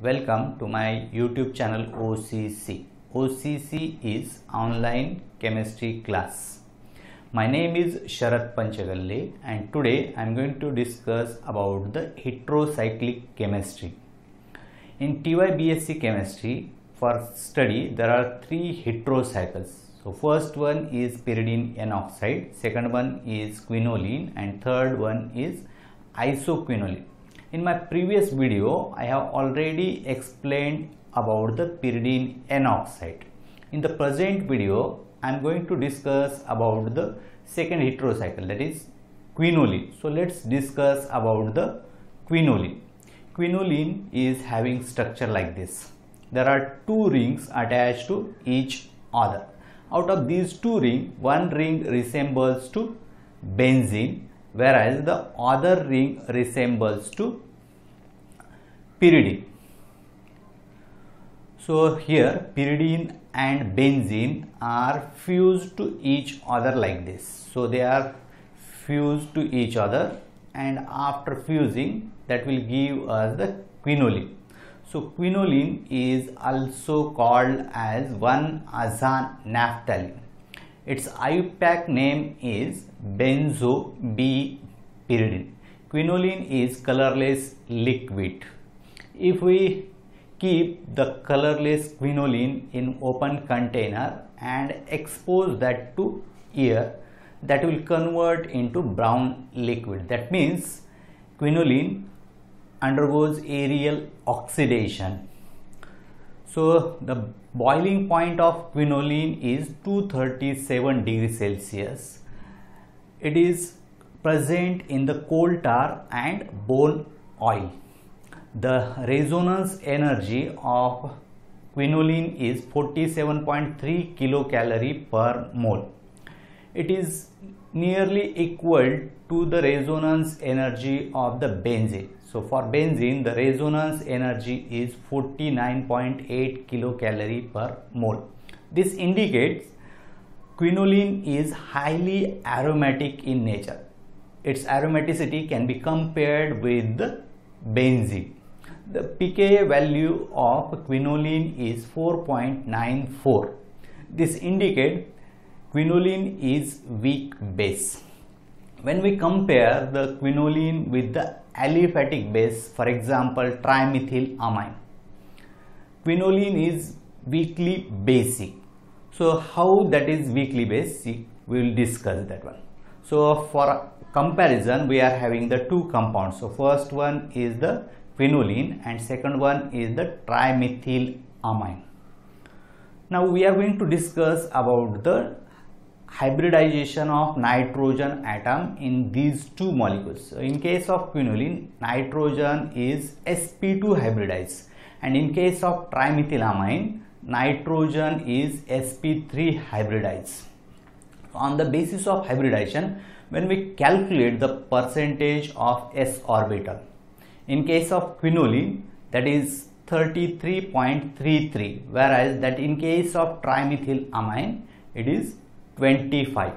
Welcome to my YouTube channel OCC. OCC is Online Chemistry Class. My name is Sharath Panchagalle and today I am going to discuss about the heterocyclic chemistry. In TY-BSc Chemistry, for study there are three heterocycles. So first one is pyridine N oxide, second one is quinoline and third one is isoquinoline. In my previous video, I have already explained about the pyridine N oxide. In the present video, I am going to discuss about the second heterocycle, that is quinoline. So let's discuss about the quinoline. Quinoline is having structure like this. There are two rings attached to each other. Out of these two rings, one ring resembles to benzene, whereas the other ring resembles to pyridine. So here pyridine and benzene are fused to each other like this. So they are fused to each other, and after fusing, that will give us the quinoline. So quinoline is also called as 1-azanaphthalene. Its IUPAC name is benzopyridine. Quinoline is colorless liquid. If we keep the colorless quinoline in open container and expose that to air, that will convert into brown liquid. That means quinoline undergoes aerial oxidation. So the boiling point of quinoline is 237 degrees Celsius. It is present in the coal tar and bone oil. The resonance energy of quinoline is 47.3 kilocalorie per mole. It is nearly equal to the resonance energy of the benzene. So for benzene, the resonance energy is 49.8 kilocalorie per mole. This indicates quinoline is highly aromatic in nature. Its aromaticity can be compared with the benzene. The pKa value of quinoline is 4.94. This indicates quinoline is weak base. When we compare the quinoline with the aliphatic base, for example trimethylamine, quinoline is weakly basic. So how that is weakly basic, we will discuss that one. So for comparison, we are having the two compounds. So first one is the quinoline and second one is the trimethylamine. Now we are going to discuss about the hybridization of nitrogen atom in these two molecules. So in case of quinoline, nitrogen is sp2 hybridized, and in case of trimethylamine, nitrogen is sp3 hybridized. On the basis of hybridization, when we calculate the percentage of s orbital, in case of quinoline, that is 33.33, whereas that in case of trimethylamine, it is 25.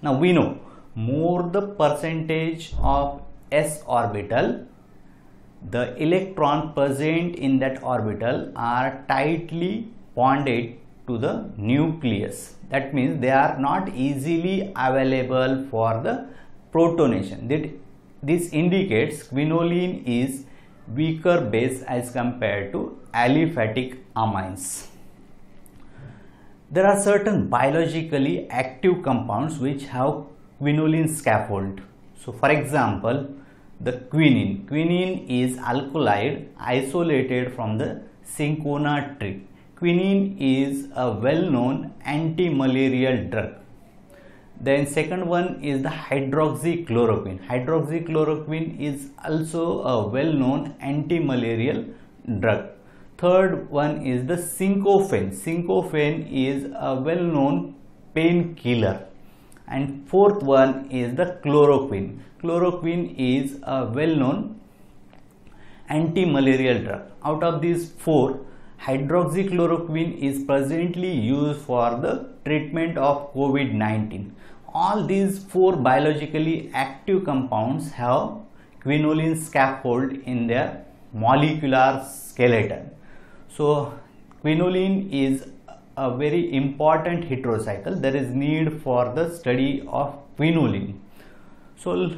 Now we know more the percentage of s orbital, the electron present in that orbital are tightly bonded to the nucleus. That means they are not easily available for the protonation. This indicates quinoline is weaker base as compared to aliphatic amines. There are certain biologically active compounds which have quinoline scaffold. So for example, the quinine. Quinine is alkaloid isolated from the cinchona tree. Quinine is a well-known anti-malarial drug. Then second one is the hydroxychloroquine. Hydroxychloroquine is also a well-known anti-malarial drug. Third one is the syncophane. Syncophane is a well-known painkiller. And fourth one is the chloroquine. Chloroquine is a well-known anti-malarial drug. Out of these four, hydroxychloroquine is presently used for the treatment of COVID-19. All these four biologically active compounds have quinoline scaffold in their molecular skeleton. So quinoline is a very important heterocycle. There is need for the study of quinoline. So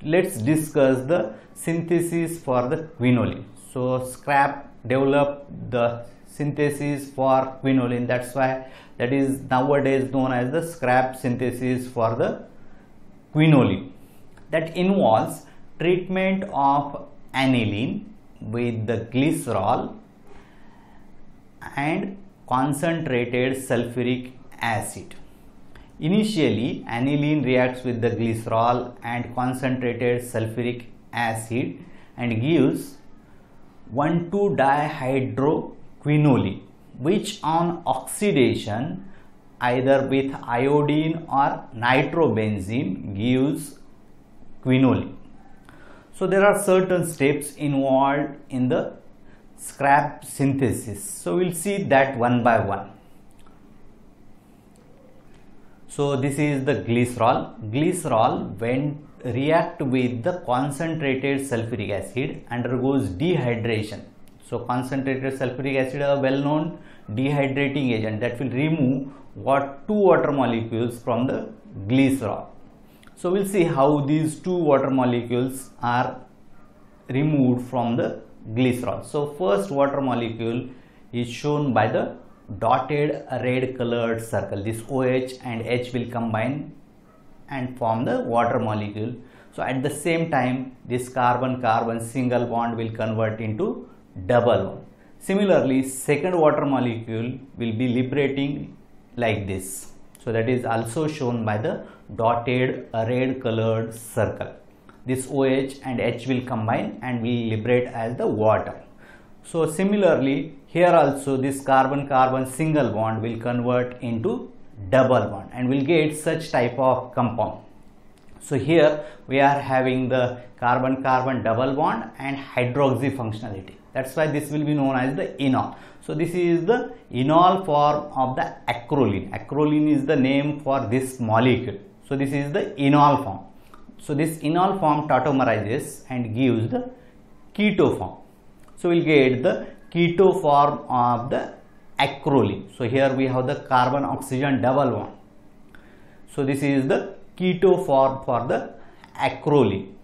let's discuss the synthesis for the quinoline. So Scrap developed the synthesis for quinoline. That's why that is nowadays known as the Scrap synthesis for the quinoline. That involves treatment of aniline with the glycerol and concentrated sulfuric acid. Initially, aniline reacts with the glycerol and concentrated sulfuric acid and gives 1,2-dihydroquinoline, which on oxidation either with iodine or nitrobenzene gives quinoline. So there are certain steps involved in the Scrap synthesis. So we'll see that one by one. So this is the glycerol. Glycerol, when react with the concentrated sulfuric acid, undergoes dehydration. So concentrated sulfuric acid is a well-known dehydrating agent that will remove two water molecules from the glycerol. So we'll see how these 2 water molecules are removed from the glycerol. So first water molecule is shown by the dotted red colored circle. This OH and H will combine and form the water molecule. So at the same time, this carbon-carbon single bond will convert into double bond. Similarly, second water molecule will be liberating like this. So that is also shown by the dotted red colored circle. This OH and H will combine and will liberate as the water. So similarly, here also this carbon-carbon single bond will convert into double bond and will get such type of compound. So here we are having the carbon-carbon double bond and hydroxy functionality. That's why this will be known as the enol. So this is the enol form of the acrolein. Acrolein is the name for this molecule. So this is the enol form. So this enol form tautomerizes and gives the keto form. So we'll get the keto form of the acrolein. So here we have the carbon oxygen double bond. So this is the keto form for the acrolein.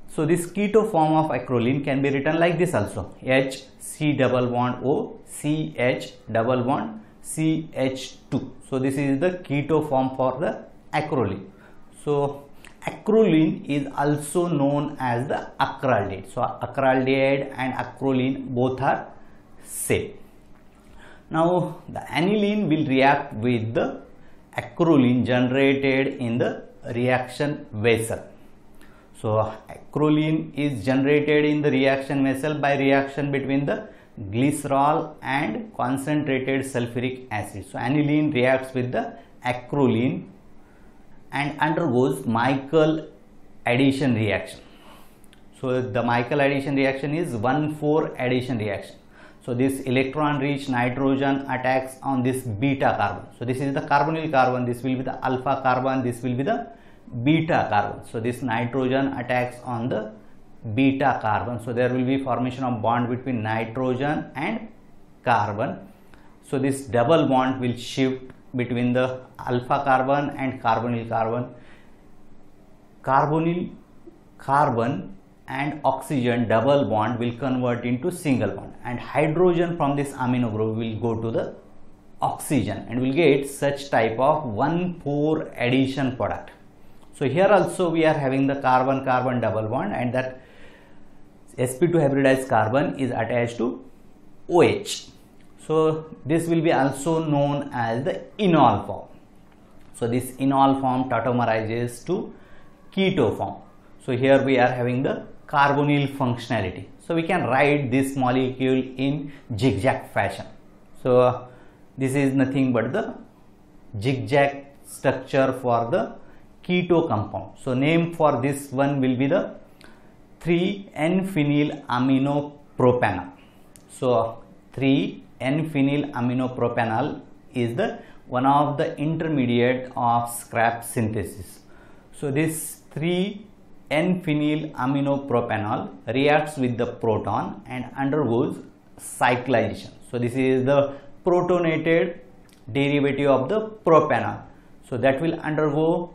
So this keto form of acrolein can be written like this also: H C double bond O C H double bond CH2. So this is the keto form for the acrolein. So acrolein is also known as the acraldehyde. So acraldehyde and acrolein both are same. Now the aniline will react with the acrolein generated in the reaction vessel. So acrolein is generated in the reaction vessel by reaction between the glycerol and concentrated sulfuric acid. So aniline reacts with the acrolein and undergoes Michael addition reaction. So the Michael addition reaction is 1,4 addition reaction. So this electron rich nitrogen attacks on this beta carbon. So this is the carbonyl carbon, this will be the alpha carbon, this will be the beta carbon. So this nitrogen attacks on the beta carbon. So there will be formation of bond between nitrogen and carbon. So this double bond will shift between the alpha carbon and carbonyl carbon. Carbonyl carbon and oxygen double bond will convert into single bond, and hydrogen from this amino group will go to the oxygen and will get such type of 1,4 addition product. So here also we are having the carbon-carbon double bond, and that sp2 hybridized carbon is attached to OH. So this will be also known as the enol form. So this enol form tautomerizes to keto form. So here we are having the carbonyl functionality. So we can write this molecule in zigzag fashion. So this is nothing but the zigzag structure for the keto compound. So name for this one will be the 3-N-phenylaminopropanol. So 3-N-phenylaminopropanol is the one of the intermediate of scrap synthesis. So this 3 N-phenylaminopropanol reacts with the proton and undergoes cyclization. So this is the protonated derivative of the propanol. So that will undergo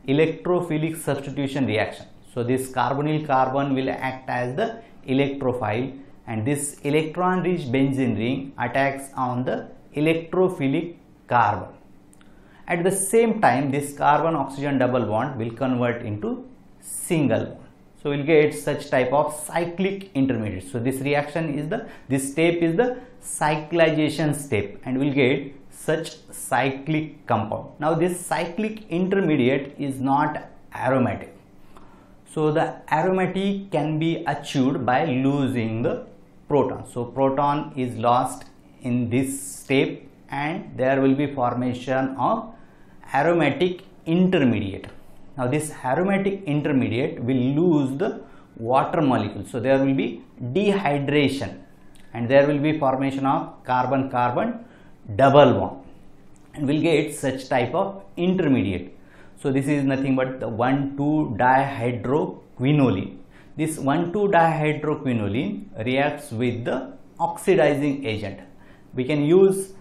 electrophilic substitution reaction. So this carbonyl carbon will act as the electrophile, and this electron rich benzene ring attacks on the electrophilic carbon. At the same time, this carbon oxygen double bond will convert into single bond. So we'll get such type of cyclic intermediate. So this reaction is this step is the cyclization step, and we'll get such cyclic compound. Now this cyclic intermediate is not aromatic. So the aromatic can be achieved by losing the proton. So proton is lost in this step, and there will be formation of aromatic intermediate. Now this aromatic intermediate will lose the water molecule. So there will be dehydration, and there will be formation of carbon-carbon double bond, and we'll get such type of intermediate. So this is nothing but the 1,2-dihydroquinoline. This 1,2-dihydroquinoline reacts with the oxidizing agent. We can use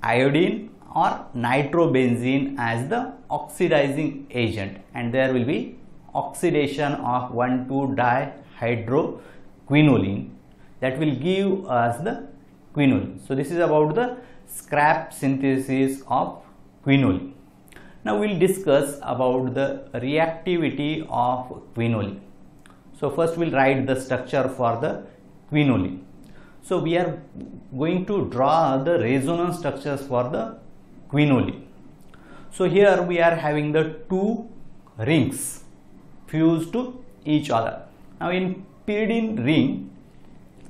iodine or nitrobenzene as the oxidizing agent, and there will be oxidation of 1,2-dihydroquinoline that will give us the quinoline. So this is about the scrap synthesis of quinoline. Now we'll discuss about the reactivity of quinoline. So first we'll write the structure for the quinoline. So we are going to draw the resonance structures for the quinoline. So here we are having the two rings fused to each other. Now in pyridine ring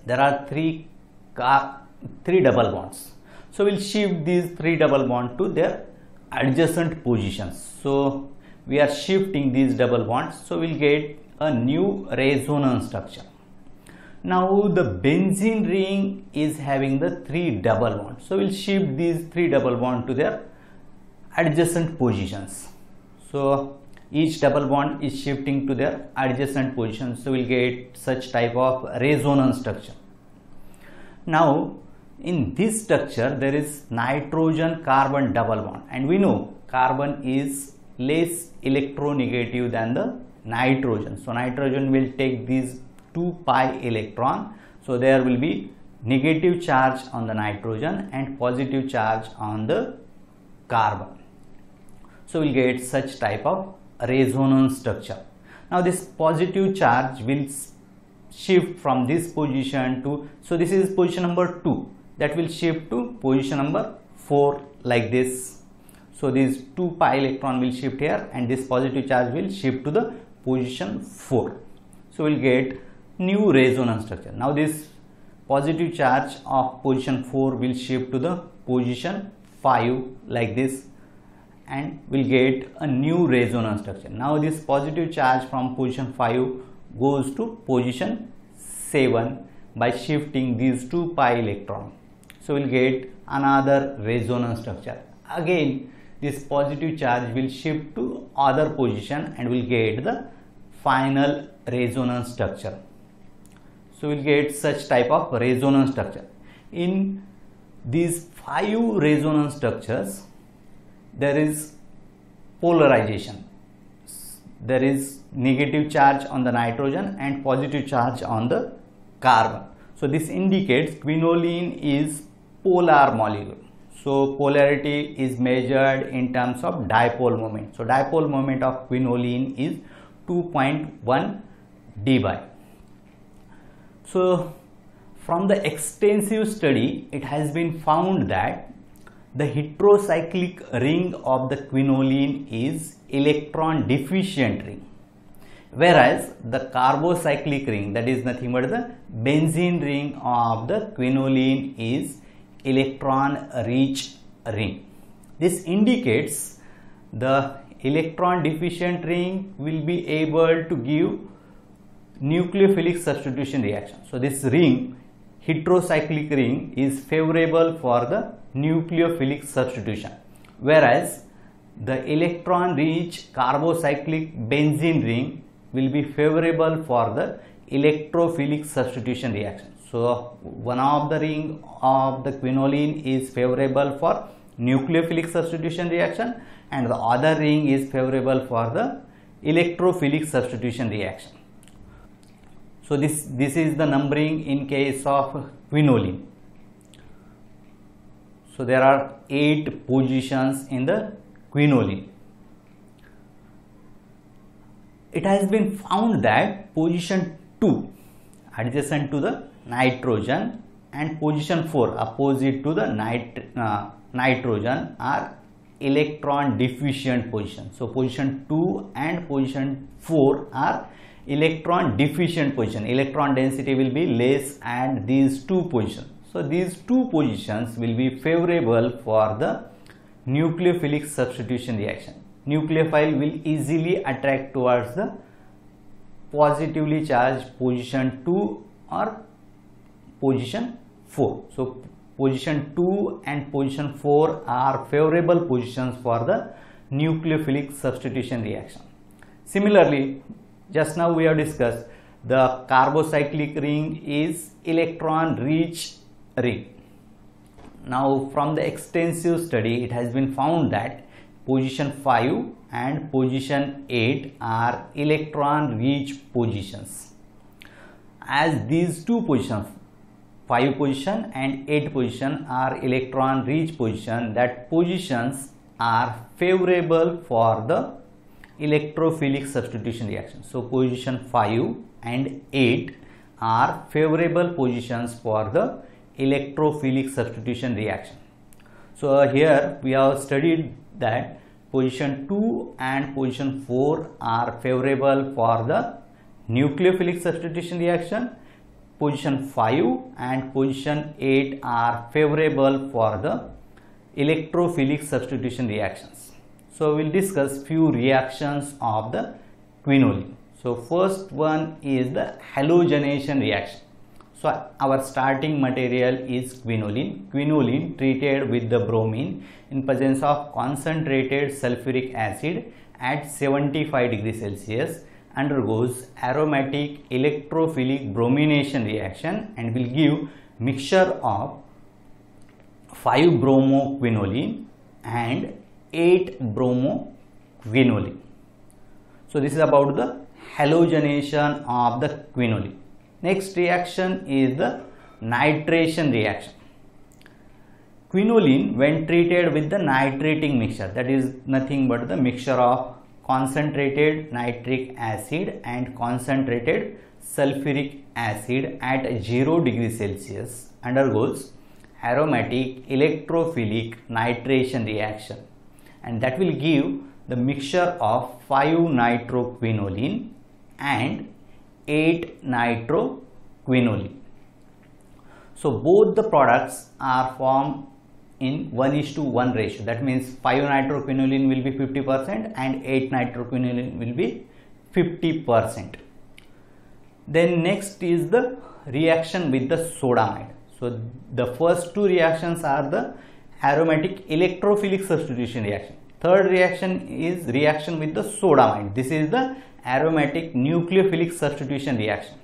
there are three double bonds. So we'll shift these three double bonds to their adjacent positions. So we are shifting these double bonds, so we'll get a new resonance structure. Now the benzene ring is having the three double bonds, so we'll shift these three double bonds to their adjacent positions. So each double bond is shifting to their adjacent positions, so we'll get such type of resonance structure. Now in this structure there is nitrogen carbon double bond, and we know carbon is less electronegative than the nitrogen. So nitrogen will take these 2 pi electron, so there will be negative charge on the nitrogen and positive charge on the carbon. So we'll get such type of resonance structure. Now this positive charge will shift from this position to, so this is position number 2, that will shift to position number 4 like this. So these 2 pi electron will shift here, and this positive charge will shift to the position 4. So we'll get new resonance structure. Now this positive charge of position 4 will shift to the position 5 like this, and we'll get a new resonance structure. Now this positive charge from position 5 goes to position 7 by shifting these 2 pi electron. So we'll get another resonance structure. Again this positive charge will shift to other position, and we'll get the final resonance structure. So we'll get such type of resonance structure. In these 5 resonance structures there is polarization. There is negative charge on the nitrogen and positive charge on the carbon. So this indicates quinoline is polar molecule. So polarity is measured in terms of dipole moment. So dipole moment of quinoline is 2.1 dBi. So from the extensive study it has been found that the heterocyclic ring of the quinoline is electron deficient ring, whereas the carbocyclic ring, that is nothing but the benzene ring of the quinoline, is electron rich ring. This indicates the electron deficient ring will be able to give nucleophilic substitution reaction. So this ring, heterocyclic ring, is favorable for the nucleophilic substitution, whereas the electron rich carbocyclic benzene ring will be favorable for the electrophilic substitution reaction. So one of the ring of the quinoline is favorable for nucleophilic substitution reaction and the other ring is favorable for the electrophilic substitution reaction. So this is the numbering in case of quinoline. So there are 8 positions in the quinoline. It has been found that position 2 adjacent to the nitrogen and position 4 opposite to the nitrogen are electron deficient position. So position 2 and position 4 are electron deficient position. Electron density will be less at these 2 positions. So these 2 positions will be favorable for the nucleophilic substitution reaction. Nucleophile will easily attract towards the positively charged position 2 or position 4. So position 2 and position 4 are favorable positions for the nucleophilic substitution reaction. Similarly, just now we have discussed the carbocyclic ring is electron rich ring. Now from the extensive study it has been found that position 5 and position 8 are electron rich positions. As these 2 positions, 5 position and 8 position are electron rich position, that positions are favorable for the electrophilic substitution reaction. So position 5 and 8 are favorable positions for the electrophilic substitution reaction. So here we have studied that position 2 and position 4 are favorable for the nucleophilic substitution reaction. Position 5 and position 8 are favorable for the electrophilic substitution reactions. So we will discuss few reactions of the quinoline. So first one is the halogenation reaction. So our starting material is quinoline. Quinoline treated with the bromine in presence of concentrated sulfuric acid at 75 degrees Celsius undergoes aromatic electrophilic bromination reaction and will give mixture of 5-bromoquinoline and 8-bromoquinoline. So this is about the halogenation of the quinoline. Next reaction is the nitration reaction. Quinoline, when treated with the nitrating mixture, that is nothing but the mixture of concentrated nitric acid and concentrated sulfuric acid at 0 degrees Celsius, undergoes aromatic electrophilic nitration reaction, and that will give the mixture of 5-nitroquinoline and 8-nitroquinoline. So both the products are formed in 1:1 ratio. That means 5-nitroquinoline will be 50% and 8-nitroquinoline will be 50%. Then next is the reaction with the sodamide. So the first 2 reactions are the aromatic electrophilic substitution reaction. Third reaction is reaction with the sodamide. This is the aromatic nucleophilic substitution reaction.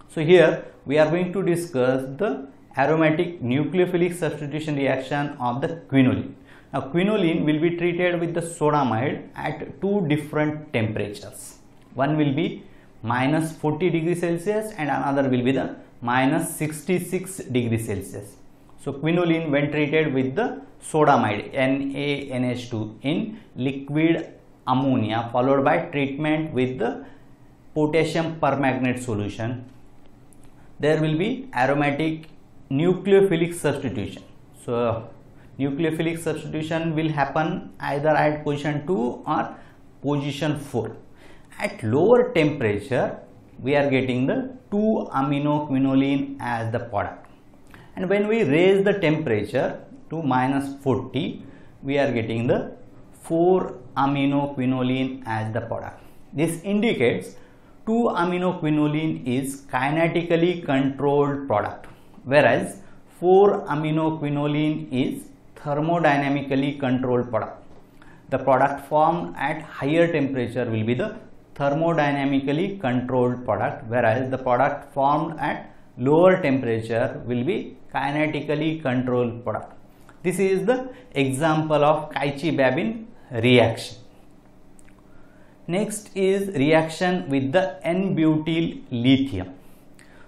So here we are going to discuss the aromatic nucleophilic substitution reaction of the quinoline. Now quinoline will be treated with the sodamide at 2 different temperatures. One will be -40 degrees Celsius and another will be the -66 degrees Celsius. So quinoline when treated with the sodamide NaNH2 in liquid ammonia followed by treatment with the potassium permanganate solution, there will be aromatic nucleophilic substitution. So nucleophilic substitution will happen either at position 2 or position 4. At lower temperature we are getting the 2-aminoquinoline as the product, and when we raise the temperature to -40 we are getting the 4-aminoquinoline as the product. This indicates 2-aminoquinoline is kinetically controlled product, whereas 4-aminoquinoline is thermodynamically controlled product. The product formed at higher temperature will be the thermodynamically controlled product, whereas the product formed at lower temperature will be kinetically controlled product. This is the example of Cauchy-Babin reaction. Next is reaction with the N-butyl lithium.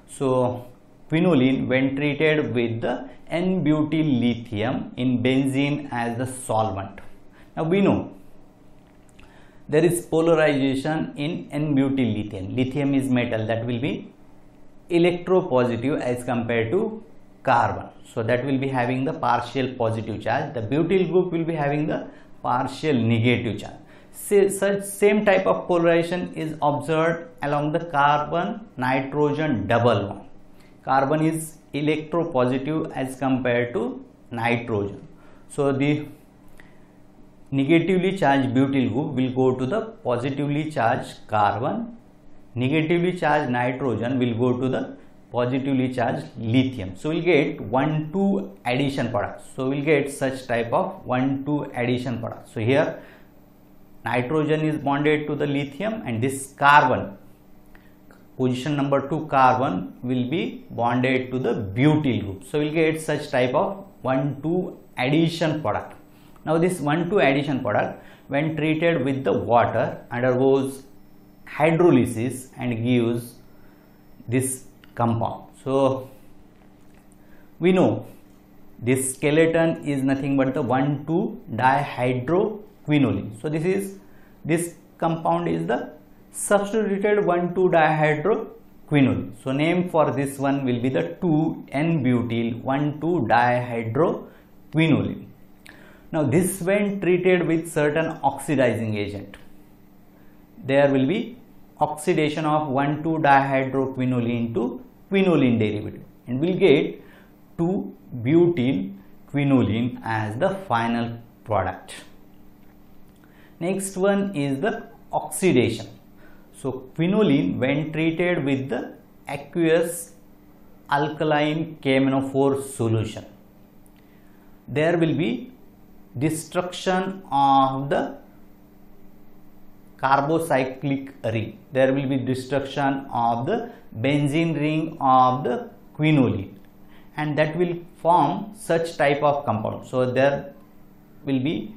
So quinoline, when treated with the N-butyl lithium in benzene as the solvent. Now we know there is polarization in N-butyl lithium. Lithium is metal, that will be electropositive as compared to carbon. So that will be having the partial positive charge. The butyl group will be having the partial negative charge. Such same type of polarization is observed along the carbon nitrogen double bond. Carbon is electropositive as compared to nitrogen. So the negatively charged butyl group will go to the positively charged carbon. Negatively charged nitrogen will go to the positively charged lithium. So we'll get 1,2 addition product. So we'll get such type of 1,2 addition product. So here nitrogen is bonded to the lithium, and this carbon, position number 2 carbon, will be bonded to the butyl group. So we'll get such type of 1,2 addition product. Now this 1,2 addition product, when treated with the water, undergoes hydrolysis and gives this compound. So we know this skeleton is nothing but the 1,2-dihydroquinoline. So this compound is the substituted 1,2-dihydroquinoline. So name for this one will be the 2N-butyl 1,2-dihydroquinoline. Now this, when treated with certain oxidizing agent, there will be oxidation of 1,2-dihydroquinoline to quinoline derivative, and we'll get 2-butyl-quinoline as the final product. Next one is the oxidation. So quinoline, when treated with the aqueous alkaline KMnO4 solution, there will be destruction of the carbocyclic ring. There will be destruction of the benzene ring of the quinoline, and that will form such type of compound. So there will be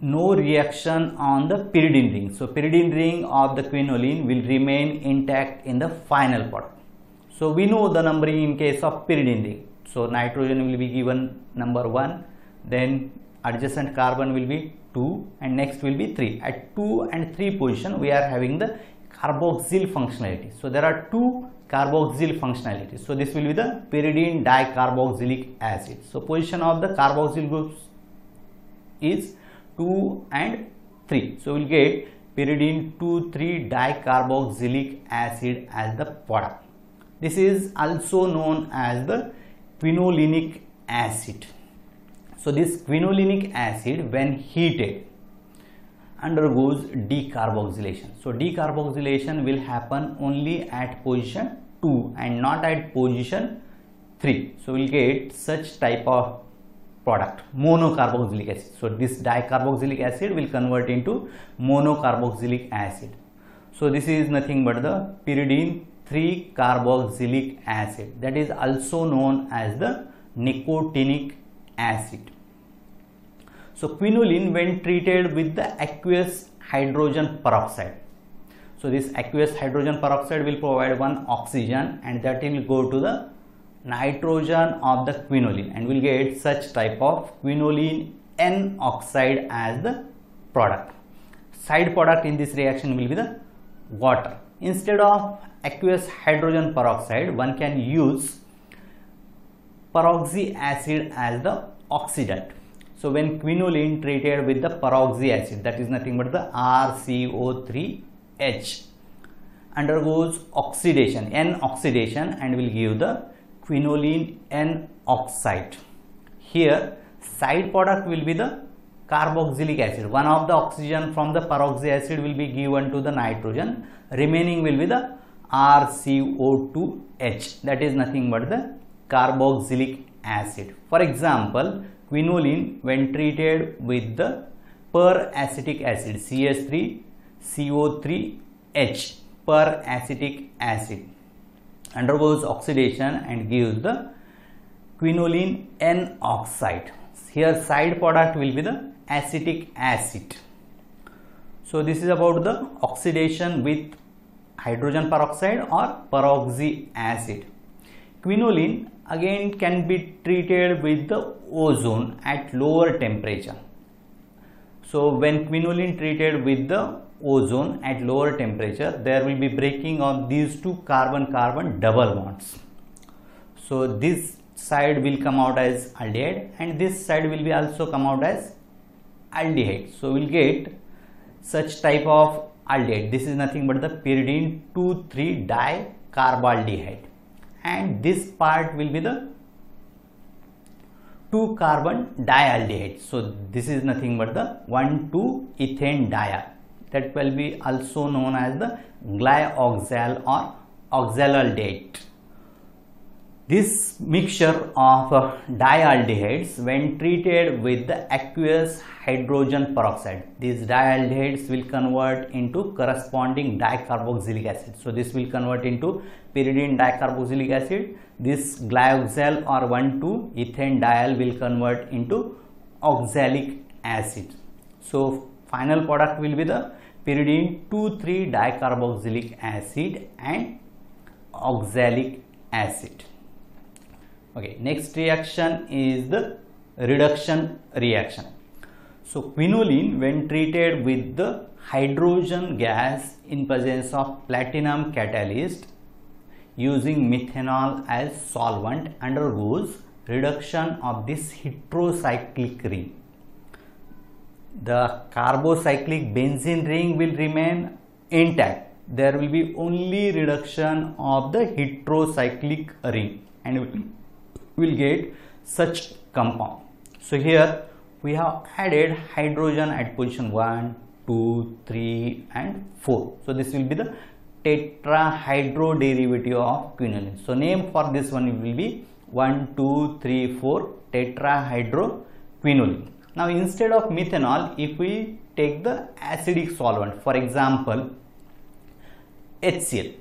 no reaction on the pyridine ring. So pyridine ring of the quinoline will remain intact in the final product. So we know the numbering in case of pyridine ring. So nitrogen will be given number 1, then adjacent carbon will be 2, and next will be 3. At 2 and 3 position we are having the carboxyl functionality. So there are 2 carboxyl functionalities. So this will be the pyridine dicarboxylic acid. So position of the carboxyl groups is 2 and 3. So we'll get pyridine 2,3 dicarboxylic acid as the product. This is also known as the quinolinic acid. So this quinolinic acid, when heated, undergoes decarboxylation. So decarboxylation will happen only at position 2 and not at position 3. So we'll get such type of product, monocarboxylic acid. So this dicarboxylic acid will convert into monocarboxylic acid. So this is nothing but the pyridine 3-carboxylic acid, that is also known as the nicotinic acid. So quinoline, when treated with the aqueous hydrogen peroxide, so this aqueous hydrogen peroxide will provide one oxygen, and that will go to the nitrogen of the quinoline, and we'll get such type of quinoline N oxide as the product. Side product in this reaction will be the water. Instead of aqueous hydrogen peroxide, one can use peroxy acid as the oxidant. So when quinoline treated with the peroxy acid, that is nothing but the RCO3H, undergoes oxidation, N oxidation, and will give the quinoline N oxide. Here side product will be the carboxylic acid. One of the oxygen from the peroxy acid will be given to the nitrogen, remaining will be the RCO2H, that is nothing but the carboxylic acid. For example, quinoline, when treated with the peracetic acid CH3 CO3H per acetic acid, undergoes oxidation and gives the quinoline N oxide. Here side product will be the acetic acid. So this is about the oxidation with hydrogen peroxide or peroxy acid. Quinoline again can be treated with the ozone at lower temperature. So when quinoline treated with the ozone at lower temperature, there will be breaking of these two carbon-carbon double bonds. So this side will come out as aldehyde and this side will be also come out as aldehyde. So we'll get such type of aldehyde. This is nothing but the pyridine 2,3-dicarbaldehyde, and this part will be the 2-carbon dialdehyde. So this is nothing but the 1,2-ethane diol, that will be also known as the glyoxal or oxalaldehyde. This mixture of dialdehydes, when treated with the aqueous hydrogen peroxide, these dialdehydes will convert into corresponding dicarboxylic acid. So this will convert into pyridine dicarboxylic acid. This glyoxal or 1,2-ethane diol will convert into oxalic acid. So final product will be the pyridine 2,3-dicarboxylic acid and oxalic acid. Okay, next reaction is the reduction reaction. So quinoline, when treated with the hydrogen gas in presence of platinum catalyst using methanol as solvent, undergoes reduction of this heterocyclic ring. The carbocyclic benzene ring will remain intact. There will be only reduction of the heterocyclic ring and will get such compound. So here we have added hydrogen at position 1, 2, 3 and 4. So this will be the tetrahydroderivative of quinoline. So name for this one will be 1, 2, 3, 4 tetrahydroquinoline. Now instead of methanol, if we take the acidic solvent, for example HCl.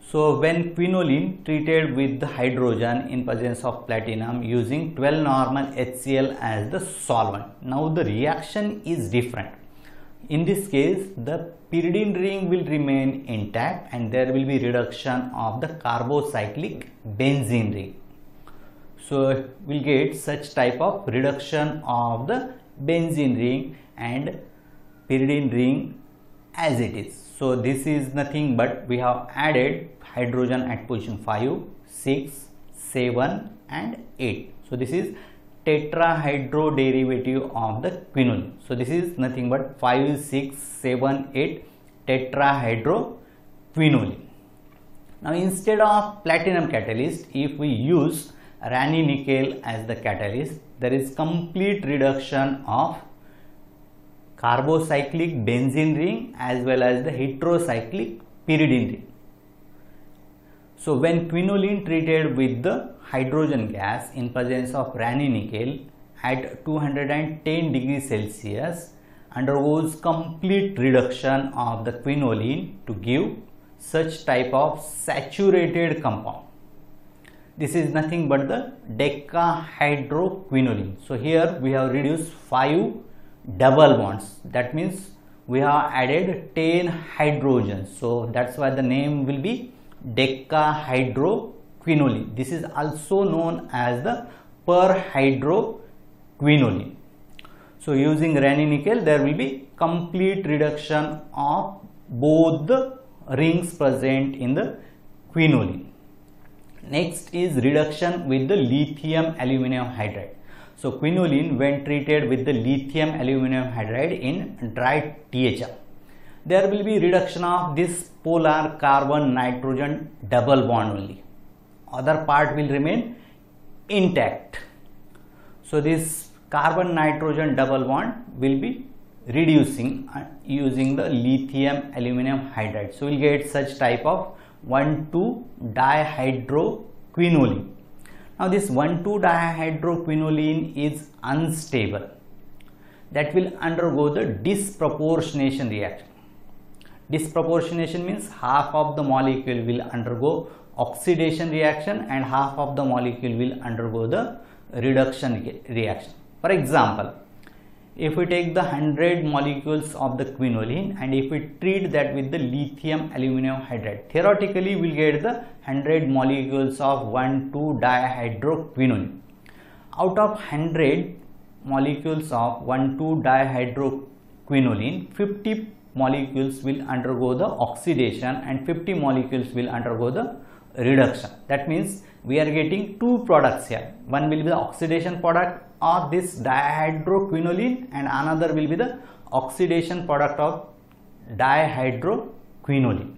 So when quinoline treated with the hydrogen in presence of platinum using 12 normal HCl as the solvent, now the reaction is different. In this case, the pyridine ring will remain intact and there will be reduction of the carbocyclic benzene ring. So we'll get such type of reduction of the benzene ring and pyridine ring as it is. So this is nothing but we have added hydrogen at position 5, 6, 7 and 8. So this is tetrahydroderivative of the quinoline. So this is nothing but 5, 6, 7, 8 tetrahydroquinoline. Now instead of platinum catalyst, if we use Raney nickel as the catalyst, there is complete reduction of carbocyclic benzene ring as well as the heterocyclic pyridine ring. So when quinoline treated with the hydrogen gas in presence of Raney nickel at 210 degrees Celsius, undergoes complete reduction of the quinoline to give such type of saturated compound. This is nothing but the decahydroquinoline. So here we have reduced 5 double bonds. That means we have added 10 hydrogens. So that's why the name will be decahydroquinoline. This is also known as the perhydroquinoline. So using Raney nickel, there will be complete reduction of both the rings present in the quinoline. Next is reduction with the lithium aluminum hydride. So quinoline, when treated with the lithium aluminum hydride in dry THR, there will be reduction of this polar carbon nitrogen double bond only. Other part will remain intact. So this carbon nitrogen double bond will be reducing using the lithium aluminum hydride. So we'll get such type of 1,2-dihydroquinoline. Now this 1,2-dihydroquinoline is unstable. That will undergo the disproportionation reaction. Disproportionation means half of the molecule will undergo oxidation reaction and half of the molecule will undergo the reduction reaction. For example, if we take the 100 molecules of the quinoline and if we treat that with the lithium aluminum hydride, theoretically we will get the 100 molecules of 1,2-dihydroquinoline. Out of 100 molecules of 1,2-dihydroquinoline, 50 molecules will undergo the oxidation and 50 molecules will undergo the reduction. That means we are getting two products here. One will be the oxidation product of this dihydroquinoline and another will be the oxidation product of dihydroquinoline.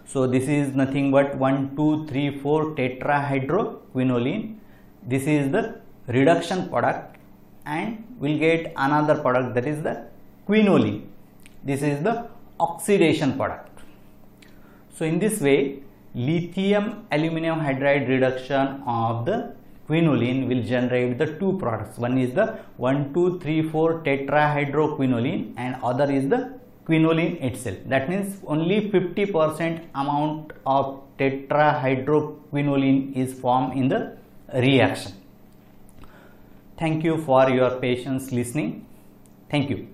So this is nothing but 1, 2, 3, 4 tetrahydroquinoline. This is the reduction product and we'll get another product, that is the quinoline. This is the oxidation product. So in this way, lithium aluminum hydride reduction of the quinoline will generate the two products. One is the 1, 2, 3, 4 tetrahydroquinoline and other is the quinoline itself. That means only 50% amount of tetrahydroquinoline is formed in the reaction. Thank you for your patience listening. Thank you.